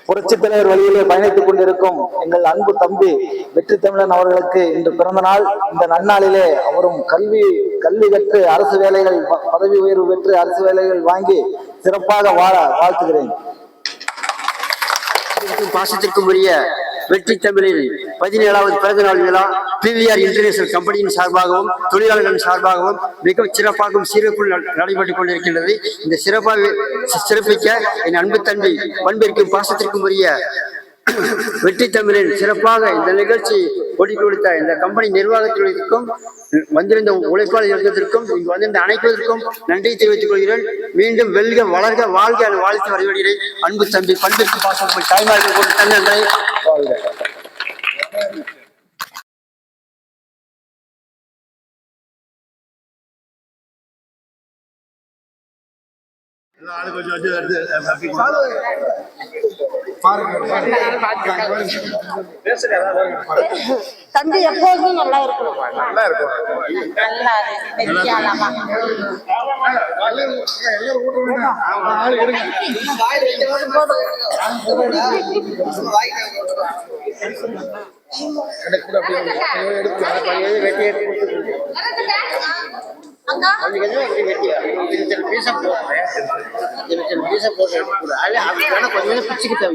புரட்சித் தலைவர் வழியிலே பயணித்துக் கொண்டிருக்கும் எங்கள் அன்பு தம்பி வெற்றி தமிழன் அவர்களுக்கு இன்று பிறந்த நாள். இந்த நன்னாளிலே அவரும் கல்வி கற்று அரசு வேலைகள் பதவி உயர்வு பெற்று அரசு வேலைகள் வாங்கி சிறப்பாக வாழ வாழ்த்துகிறேன். பாசத்திற்கும் உரிய வெற்றி தமிழில் 17வது பிறந்த நாள் விழா PVR இன்டர்நேஷனல் கம்பெனியின் சார்பாகவும் தொழிலாளர்களின் சார்பாகவும் மிக சிறப்பாகவும் சீரப்புள் நடைபெற்றுக் கொண்டிருக்கின்றது. இந்த சிறப்பிக்க என் அன்பு தம்பி பண்பிற்கும் பாசத்திற்கும் உரிய வெற்றி தமிழில் சிறப்பாக இந்த நிகழ்ச்சி கொடி கொடுத்த இந்த கம்பெனி நிர்வாகத்திற்கும் வந்திருந்த உழைப்பாளர் இருந்ததற்கும் இங்கு வந்திருந்த அனைவருக்கும் நன்றி தெரிவித்துக் கொள்கிறேன். மீண்டும் வெல்க வளர்க வாழ்க என வாழ்த்து வரவேற்கிறேன். அன்பு தம்பி பண்பிற்கு பாசம் தாய்மார்கள் கொண்டு தன்னங்களை வாழ்க. தம்பி எப்போதும் நல்லா இருக்கணும். கொஞ்சம் பிச்சுக்கிட்டு